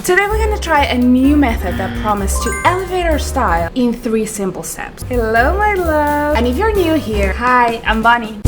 Today we're gonna try a new method that promises to elevate our style in 3 simple steps. Hello my love! And if you're new here, hi, I'm Bonnie.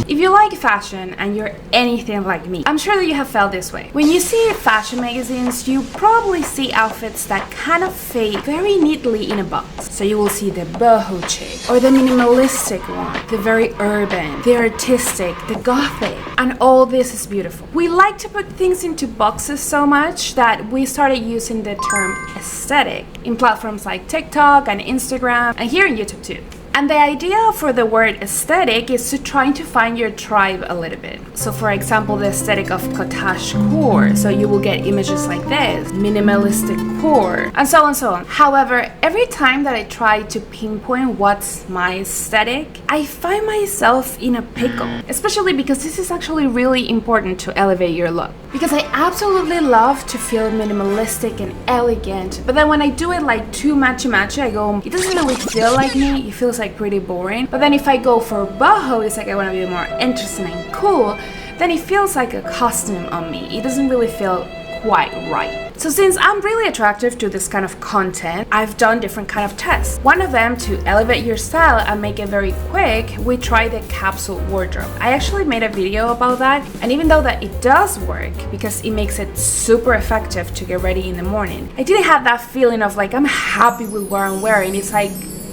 If you like fashion and you're anything like me, I'm sure that you have felt this way. When you see fashion magazines, you probably see outfits that kind of fit very neatly in a box. So you will see the boho chic, or the minimalistic one, the very urban, the artistic, the gothic, and all this is beautiful. We like to put things into boxes so much that we started using the term aesthetic in platforms like TikTok and Instagram, and here on YouTube too. And the idea for the word aesthetic is to trying to find your tribe a little bit. So for example, the aesthetic of cottage core. So you will get images like this, minimalistic core, and so on and so on. However, every time that I try to pinpoint what's my aesthetic, I find myself in a pickle. Especially because this is actually really important to elevate your look. Because I absolutely love to feel minimalistic and elegant, but then when I do it like too matchy-matchy, I go, it doesn't really feel like me, it feels like pretty boring. But then if I go for boho, it's like I want to be more interesting and cool, then it feels like a costume on me. It doesn't really feel quite right. So since I'm really attractive to this kind of content, I've done different kind of tests. One of them, to elevate your style and make it very quick, we tried the capsule wardrobe. I actually made a video about that, and even though that it does work because it makes it super effective to get ready in the morning, I didn't have that feeling of like I'm happy with what I'm wearing. It's like,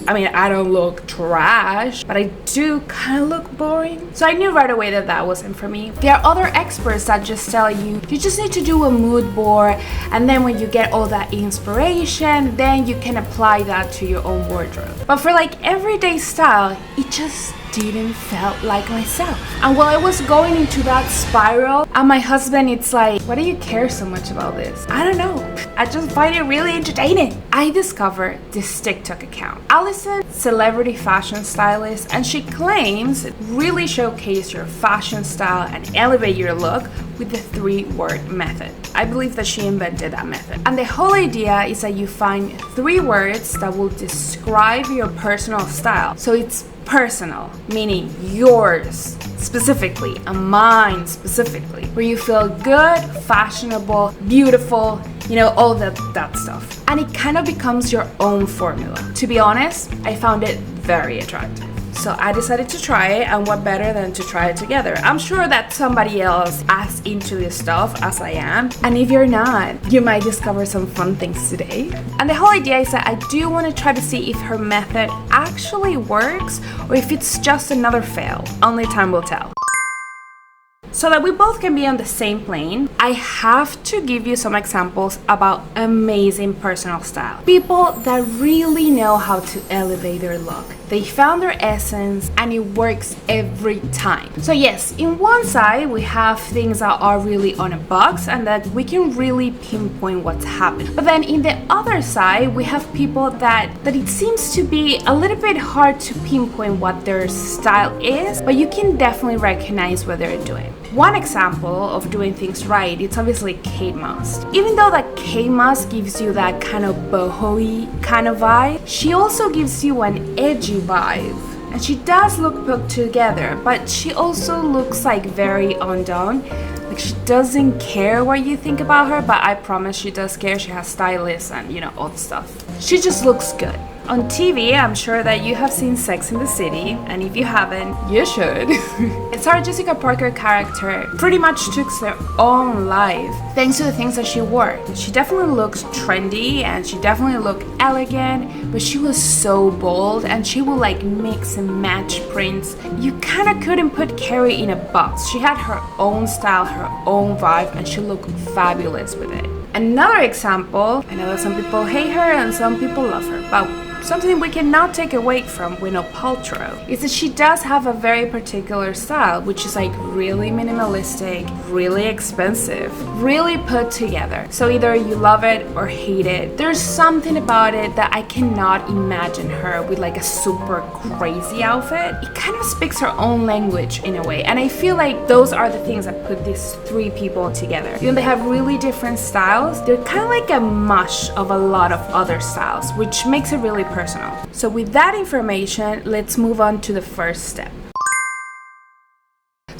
I mean, I don't look trash, but I do kind of look boring. So I knew right away that that wasn't for me. There are other experts that just tell you, you just need to do a mood board, and then when you get all that inspiration, then you can apply that to your own wardrobe. But for like everyday style, it just didn't felt like myself. And while I was going into that spiral, and my husband, it's like, why do you care so much about this? I don't know. I just find it really entertaining. I discovered this TikTok account, Allison, celebrity fashion stylist, and she claims it really showcase your fashion style and elevate your look with the 3-word method. I believe that she invented that method. And the whole idea is that you find 3 words that will describe your personal style. So it's personal, meaning yours specifically, and mine specifically, where you feel good, fashionable, beautiful, you know, all that stuff. And it kind of becomes your own formula. To be honest, I found it very attractive. So I decided to try it, and what better than to try it together. I'm sure that somebody else as into this stuff as I am, and if you're not, you might discover some fun things today. And the whole idea is that I do want to try to see if her method actually works or if it's just another fail. Only time will tell. So that we both can be on the same plane, I have to give you some examples about amazing personal style. People that really know how to elevate their look. They found their essence and it works every time. So yes, in one side we have things that are really on a box and that we can really pinpoint what's happening. But then in the other side we have people that it seems to be a little bit hard to pinpoint what their style is, but you can definitely recognize what they're doing. One example of doing things right, it's obviously Kate Moss. Even though that Kate Moss gives you that kind of boho-y kind of vibe, she also gives you an edgy vibe. And she does look put together, but she also looks like very undone. Like she doesn't care what you think about her, but I promise she does care. She has stylists and, you know, all the stuff. She just looks good. On TV, I'm sure that you have seen Sex and the City, and if you haven't, you should. Sarah Jessica Parker character pretty much took their own life thanks to the things that she wore. She definitely looks trendy and she definitely looked elegant, but she was so bold and she would like mix and match prints. You kind of couldn't put Carrie in a box. She had her own style, her own vibe, and she looked fabulous with it. Another example, I know that some people hate her and some people love her, but something we cannot take away from Gwyneth Paltrow is that she does have a very particular style, which is like really minimalistic, really expensive, really put together. So either you love it or hate it. There's something about it that I cannot imagine her with like a super crazy outfit. It kind of speaks her own language in a way, and I feel like those are the things that put these 3 people together. You know, they have really different styles. They're kind of like a mush of a lot of other styles, which makes it really personal. So with that information, let's move on to the first step.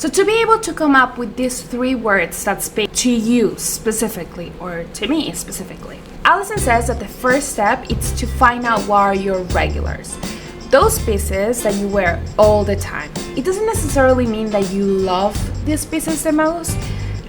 So to be able to come up with these 3 words that speak to you specifically, or to me specifically, Allison says that the first step is to find out what are your regulars. Those pieces that you wear all the time. It doesn't necessarily mean that you love these pieces the most,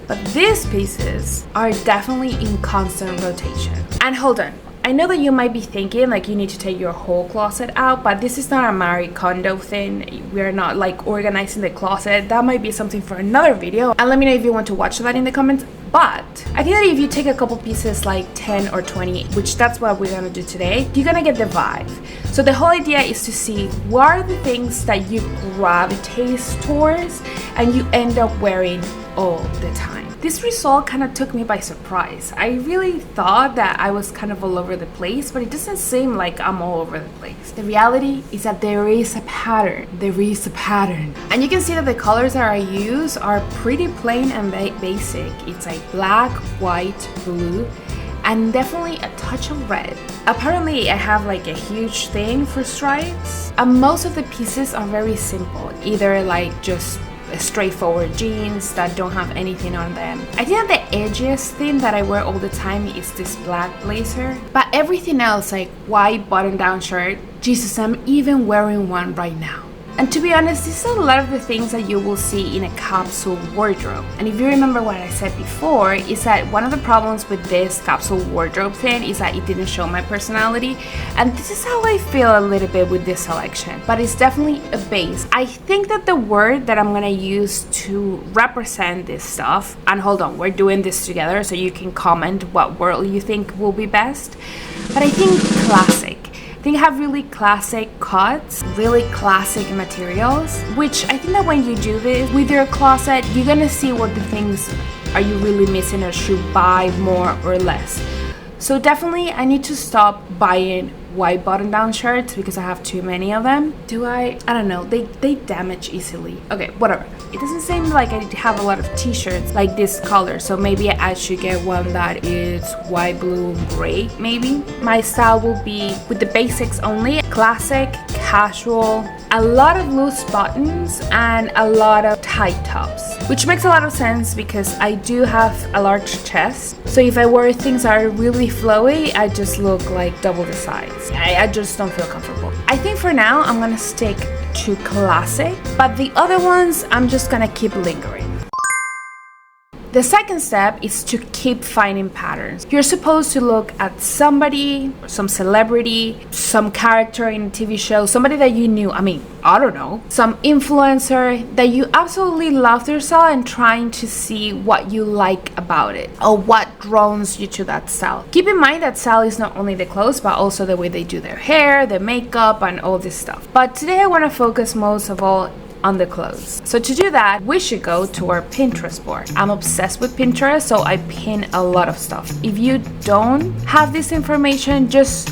but these pieces are definitely in constant rotation. And hold on, I know that you might be thinking like you need to take your whole closet out, but this is not a Marie Kondo thing. We're not like organizing the closet. That might be something for another video, and let me know if you want to watch that in the comments. But I think that if you take a couple pieces, like 10 or 20, which that's what we're gonna do today, you're gonna get the vibe. So the whole idea is to see what are the things that you gravitate towards and you end up wearing all the time. This result kind of took me by surprise. I really thought that I was kind of all over the place, but it doesn't seem like I'm all over the place. The reality is that there is a pattern. There is a pattern. And you can see that the colors that I use are pretty plain and basic. It's like black, white, blue, and definitely a touch of red. Apparently I have like a huge thing for stripes, and most of the pieces are very simple, either like just straightforward jeans that don't have anything on them. I think that the edgiest thing that I wear all the time is this black blazer, but everything else, like white button-down shirt, Jesus, I'm even wearing one right now. And to be honest, this is a lot of the things that you will see in a capsule wardrobe. And if you remember what I said before, is that one of the problems with this capsule wardrobe thing is that it didn't show my personality. And this is how I feel a little bit with this selection. But it's definitely a base. I think that the word that I'm gonna use to represent this stuff, and hold on, we're doing this together so you can comment what word you think will be best. But I think classic. I think I have really classic cuts, really classic materials, which I think that when you do this with your closet, you're gonna see what the things are you really missing or should buy more or less. So definitely I need to stop buying white button-down shirts because I have too many of them. Do I don't know, they damage easily. Okay, whatever. It doesn't seem like I have a lot of t-shirts like this color, so maybe I should get one that is white, blue, gray maybe. My style will be with the basics only, classic, casual, a lot of loose buttons and a lot of tight tops, which makes a lot of sense because I do have a large chest. So if I wear things that are really flowy, I just look like double the size. I just don't feel comfortable. I think for now I'm gonna stick to classic, but the other ones I'm just gonna keep lingering. The second step is to keep finding patterns. You're supposed to look at somebody, some celebrity, some character in a TV show, somebody that you knew, I don't know, some influencer that you absolutely love their style and trying to see what you like about it or what draws you to that style. Keep in mind that style is not only the clothes but also the way they do their hair, their makeup, and all this stuff. But today I want to focus most of all on the clothes. So to do that, we should go to our Pinterest board. I'm obsessed with Pinterest, so I pin a lot of stuff. If you don't have this information,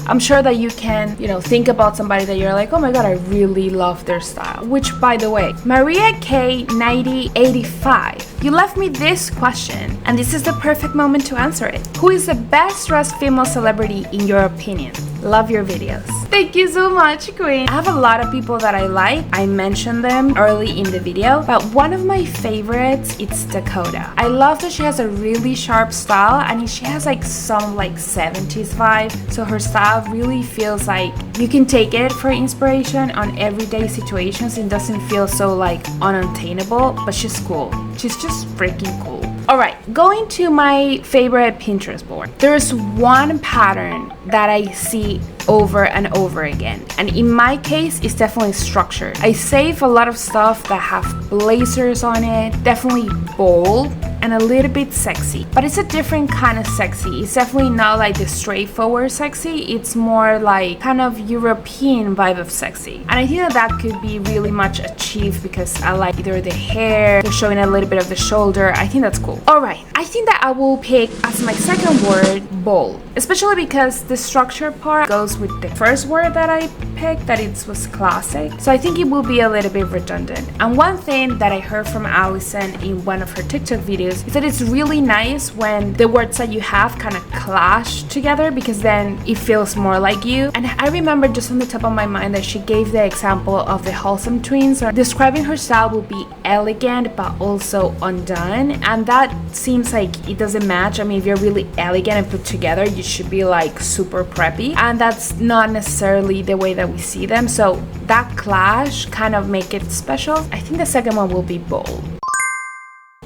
I'm sure that you can, think about somebody that you're like, oh my god, I really love their style. Which, by the way, Maria K 9085, you left me this question, and this is the perfect moment to answer it. Who is the best dressed female celebrity in your opinion? Love your videos. Thank you so much, Queen. I have a lot of people that I like. I mentioned them early in the video, but one of my favorites is Dakota. I love that she has a really sharp style and she has like some 70s vibe. So her style really feels like you can take it for inspiration on everyday situations. It doesn't feel so unattainable, but she's cool. She's just freaking cool. Alright, going to my favorite Pinterest board. There's one pattern that I see over and over again, and in my case it's definitely structured. I save a lot of stuff that have blazers on it, definitely bold and a little bit sexy, but it's a different kind of sexy. It's definitely not like the straightforward sexy, it's more like kind of European vibe of sexy, and I think that could be really much achieved because I like either the hair, they're showing a little bit of the shoulder. I think that's cool. Alright, I think that I will pick as my second word bold, especially because the structure part goes with the first word that I picked that it was classic, so I think it will be a little bit redundant. And one thing that I heard from Allison in one of her TikTok videos is that it's really nice when the words that you have kind of clash together, because then it feels more like you. And I remember just on the top of my mind that she gave the example of the Wholesome twins. Describing her style will be elegant but also undone, and that seems like it doesn't match. I mean, if you're really elegant and put together, you should be like super preppy, and that's not necessarily the way that we see them, so that clash kind of make it special. I think the second one will be bold.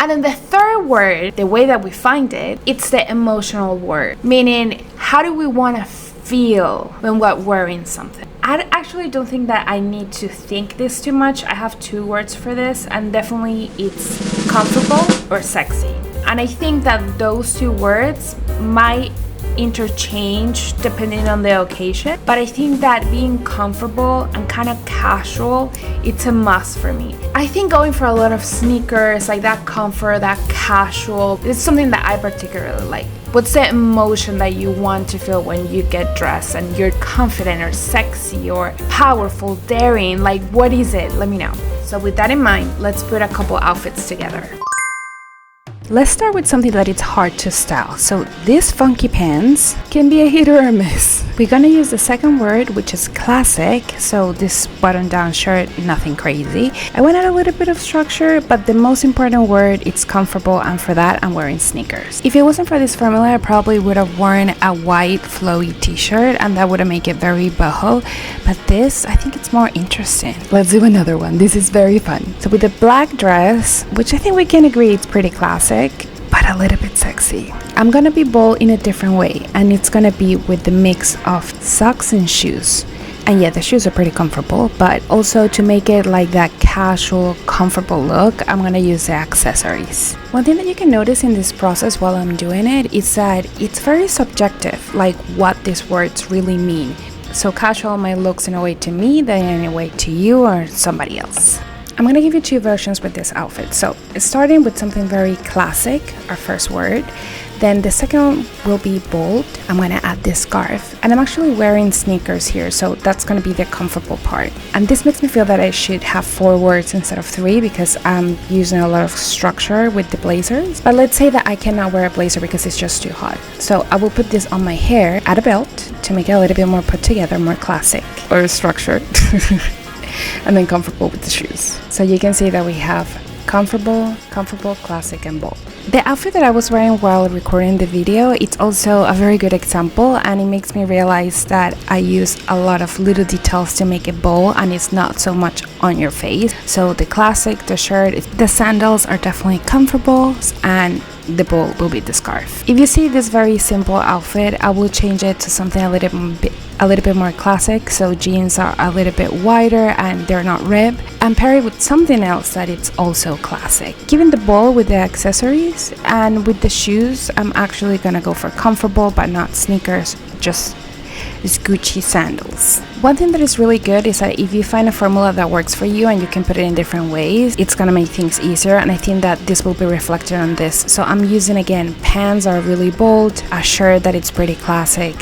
And then the third word, the way that we find it, it's the emotional word, meaning how do we want to feel when we're wearing something. I actually don't think that I need to think this too much. I have two words for this, and definitely it's comfortable or sexy. And I think that those two words might interchange depending on the occasion, but I think that being comfortable and kind of casual, it's a must for me. I think going for a lot of sneakers, like that comfort, that casual, is something that I particularly like. What's the emotion that you want to feel when you get dressed and you're confident or sexy or powerful, daring? Like, what is it? Let me know. So with that in mind, let's put a couple outfits together. Let's start with something that it's hard to style. So these funky pants can be a hit or a miss. We're gonna use the second word, which is classic. So this button-down shirt, nothing crazy. I went at a little bit of structure, but the most important word, it's comfortable, and for that, I'm wearing sneakers. If it wasn't for this formula, I probably would have worn a white flowy t-shirt, and that would have made it very boho. But this, I think it's more interesting. Let's do another one. This is very fun. So with the black dress, which I think we can agree it's pretty classic, but a little bit sexy. I'm gonna be bold in a different way, and it's gonna be with the mix of socks and shoes. And yeah, the shoes are pretty comfortable, but also to make it like that casual, comfortable look, I'm gonna use the accessories. One thing that you can notice in this process while I'm doing it is that it's very subjective, like what these words really mean. So casual might look in a way to me, then in a way to you or somebody else. I'm gonna give you two versions with this outfit. So starting with something very classic, our first word. Then the second will be bold. I'm gonna add this scarf, and I'm actually wearing sneakers here, so that's gonna be the comfortable part. And this makes me feel that I should have 4 words instead of 3, because I'm using a lot of structure with the blazers. But let's say that I cannot wear a blazer because it's just too hot. So I will put this on my hair, add a belt to make it a little bit more put together, more classic or structured. And then comfortable with the shoes. So you can see that we have comfortable, classic, and bold. The outfit that I was wearing while recording the video, it's also a very good example, and it makes me realize that I use a lot of little details to make it bold, and it's not so much on your face. So the classic, the shirt, the sandals are definitely comfortable, and the bold will be the scarf. If you see this very simple outfit, I will change it to something a little bit more classic. So jeans are a little bit wider and they're not ribbed, and pair it with something else that it's also classic. Given the bold with the accessories, and with the shoes, I'm actually gonna go for comfortable but not sneakers, just Gucci sandals. One thing that is really good is that if you find a formula that works for you and you can put it in different ways, it's gonna make things easier, and I think that this will be reflected on this. So I'm using, again, pants are really bold, a shirt that it's pretty classic,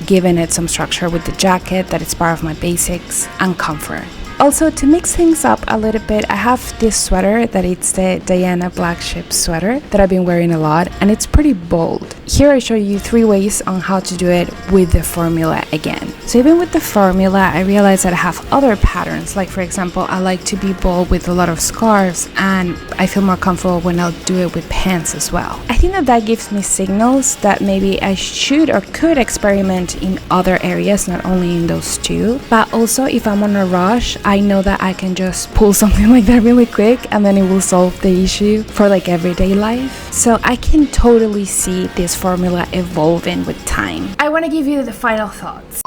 giving it some structure with the jacket that it's part of my basics, and comfort. Also, to mix things up a little bit, I have this sweater that it's the Diana Black Ship sweater that I've been wearing a lot, and it's pretty bold. Here I show you 3 ways on how to do it with the formula again. So even with the formula, I realized that I have other patterns. Like, for example, I like to be bold with a lot of scarves, and I feel more comfortable when I'll do it with pants as well. I think that that gives me signals that maybe I should or could experiment in other areas, not only in those 2. But also, if I'm on a rush, I know that I can just pull something like that really quick, and then it will solve the issue for like everyday life. So I can totally see this formula evolving with time. I want to give you the final thoughts.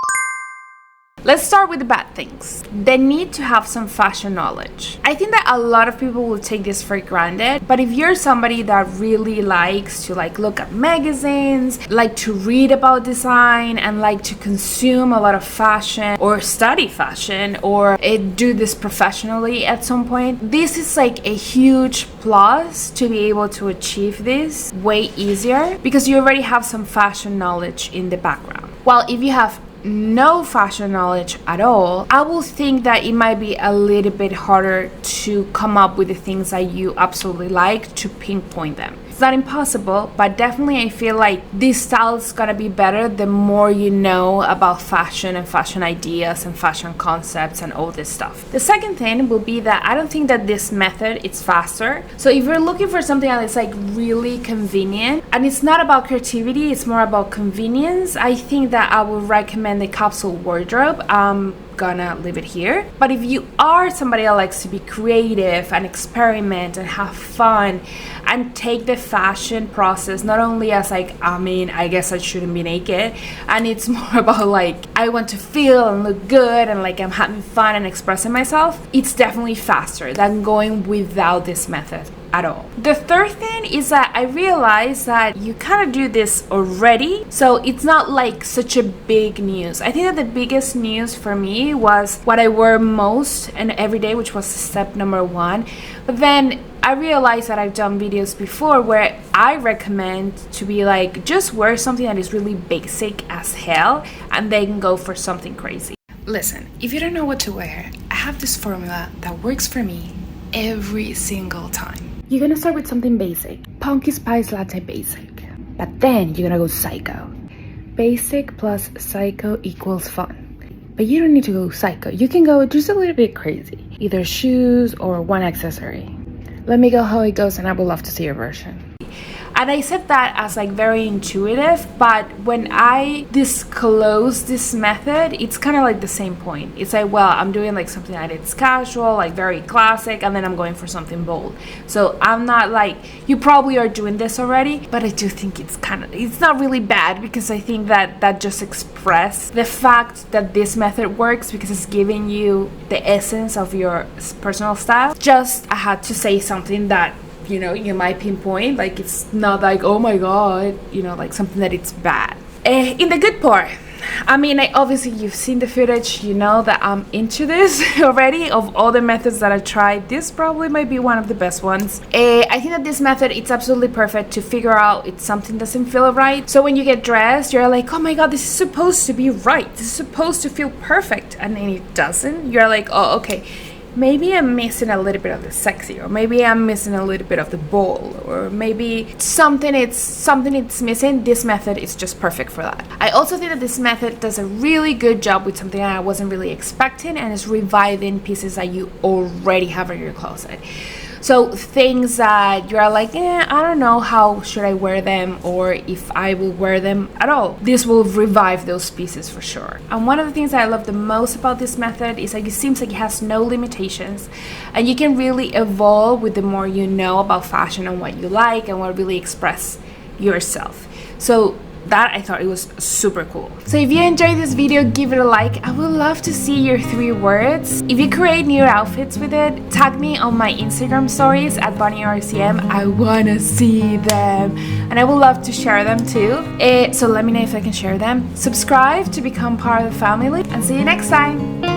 Let's start with the bad things. The need to have some fashion knowledge. I think that a lot of people will take this for granted, but if you're somebody that really likes to look at magazines, like to read about design, and like to consume a lot of fashion or study fashion or do this professionally at some point, this is like a huge plus to be able to achieve this way easier because you already have some fashion knowledge in the background. While if you have no fashion knowledge at all, I will think that it might be a little bit harder to come up with the things that you absolutely like, to pinpoint them. It's not impossible, but definitely I feel like this style is gonna be better the more you know about fashion and fashion ideas and fashion concepts and all this stuff. The second thing will be that I don't think that this method is faster. So if you're looking for something that is like really convenient, and it's not about creativity, it's more about convenience, I think that I would recommend the capsule wardrobe. Gonna leave it here. But if you are somebody that likes to be creative and experiment and have fun and take the fashion process not only as like, I guess I shouldn't be naked, and it's more about like I want to feel and look good and like I'm having fun and expressing myself, it's definitely faster than going without this method at all. The third thing is that I realized that you kind of do this already, so it's not like such a big news. I think that the biggest news for me was what I wear most and every day, which was step number 1. But then I realized that I've done videos before where I recommend to be like, just wear something that is really basic as hell and then go for something crazy. Listen, if you don't know what to wear, I have this formula that works for me every single time. You're gonna start with something basic, pumpkin spice latte basic, but then you're gonna go psycho. Basic plus psycho equals fun. But you don't need to go psycho. You can go just a little bit crazy, either shoes or one accessory. Let me go how it goes, and I would love to see your version. And I said that as like very intuitive, but when I disclose this method, it's kind of like the same point. It's like, well, I'm doing like something that it's casual, like very classic, and then I'm going for something bold. So I'm not like, you probably are doing this already, but I do think it's not really bad, because I think that just express the fact that this method works because it's giving you the essence of your personal style. Just I had to say something that, you know, you might pinpoint, like it's not like, oh my god, you know, like something that it's bad. In the good part, obviously you've seen the footage, you know that I'm into this already. Of all the methods that I tried, this probably might be one of the best ones. I think that this method, it's absolutely perfect to figure out if something doesn't feel right. So when you get dressed, you're like, oh my god, this is supposed to be right, this is supposed to feel perfect, and then it doesn't. You're like, oh, okay, maybe I'm missing a little bit of the sexy, or maybe I'm missing a little bit of the bold, or maybe something it's missing. This method is just perfect for that. I also think that this method does a really good job with something that I wasn't really expecting, and is reviving pieces that you already have in your closet. So things that you're like, I don't know how should I wear them, or if I will wear them at all. This will revive those pieces for sure. And one of the things that I love the most about this method is like it seems like it has no limitations, and you can really evolve with the more you know about fashion and what you like and what really express yourself. So that, I thought it was super cool. So if you enjoyed this video, give it a like. I would love to see your 3 words. If you create new outfits with it, tag me on my Instagram stories at BonnieRCM. I wanna see them, and I would love to share them too. So let me know if I can share them. Subscribe to become part of the family, and see you next time.